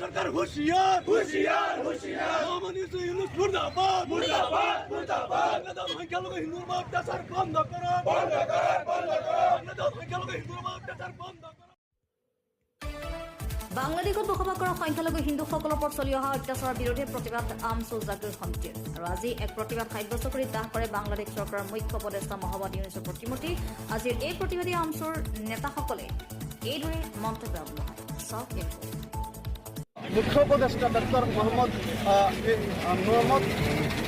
सरकार होशियार হুঁশিয়ার হুঁশিয়ার माननीय हिंदू मुर्दाबाद মুর্দাবাদ মুর্দাবাদ সংখ্যালঘু হিন্দু অত্যাচার বন্ধ করো বন্ধ করো বন্ধ করো সংখ্যালঘু হিন্দু অত্যাচার বন্ধ করো। বাংলাদেশত বসবাস কৰা সংখ্যালঘু হিন্দুসকলৰ ওপৰত চলি অহা অত্যাচাৰৰ বিৰুদ্ধে প্ৰতিবাদ আমছু জাগৃত সমিতিৰ আৰু আজি এক প্ৰতিবাদ সাব্যস্ত কৰি দাহ কৰে বাংলাদেশ চৰকাৰৰ মুখ্য উপদেষ্টা মহম্মদ ইউনুছৰ প্ৰতিমূৰ্তি। আজিৰ এই প্ৰতিবাদী আমছুৰ নেতাসকলে এইদৰে মন্তব্য আগবঢ়ায়। চাওক এই ৰিপৰ্ট। মুখ্য উপদেষ্টা ডক্টৰ মহম্মদ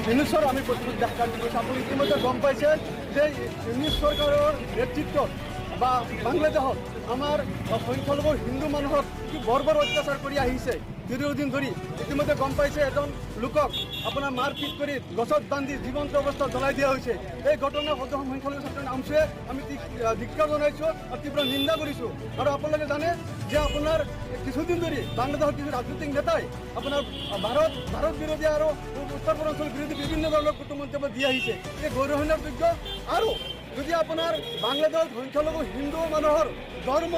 ইউনুছৰ আমি প্ৰতিবাদ দাখিল কৰিছোঁ। আপুনি ইতিমধ্যে গম পাইছে যে ইউনুছ চৰকাৰৰ নেতৃত্বত বা বাংলাদেশত আমাৰ সংখ্যালঘু হিন্দু মানুহক কি বৰ্বৰ অত্যাচাৰ কৰি আহিছে দীৰ্ঘদিন ধৰি। ইতিমধ্যে গম পাইছে এজন লোকক আপোনাৰ মাৰপিট কৰি গছত বান্ধি জীৱন্ত অৱস্থাত জ্বলাই দিয়া হৈছে। এই ঘটনাৰ সদস্য সংখ্যালঘু ছাত্ৰ আমছুৱে আমি ধিক্কাৰ জনাইছোঁ আৰু তীব্ৰ নিন্দা কৰিছোঁ। আৰু আপোনালোকে জানে যে আপোনাৰ কিছুদিন ধৰি বাংলাদেশৰ কিছু ৰাজনৈতিক নেতাই আপোনাৰ ভাৰত বিৰোধী আৰু উত্তৰ পূৰ্বাঞ্চল বিৰোধী বিভিন্ন ধৰণৰ কটু মন্তব্য দি আহিছে। এই গৌৰৱৰ যোগ্য। আৰু যদি আপোনাৰ বাংলাদেশত সংখ্যালঘু হিন্দু মানুহৰ ধৰ্ম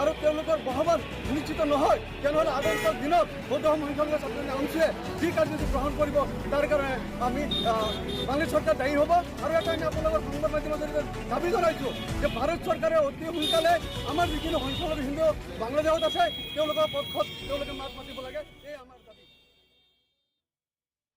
আৰু তেওঁলোকৰ বসবাস নিশ্চিত নহয় তেনেহ'লে আগন্তুক দিনত সদস্য সংখ্যালঘু ছাত্ৰ আমছুৱে যি কাৰ্যসূচী গ্ৰহণ কৰিব তাৰ কাৰণে আমি বাংলাদেশ চৰকাৰ দায়ী হ'ব। আৰু এটা আমি আপোনালোকৰ সংবাদ মাধ্যমৰ জৰিয়তে দাবী জনাইছোঁ যে ভাৰত চৰকাৰে অতি সোনকালে আমাৰ যিখিনি সংখ্যালঘু হিন্দু বাংলাদেশত আছে তেওঁলোকৰ পক্ষত তেওঁলোকে মাত মাতিব লাগে। এই আমাৰ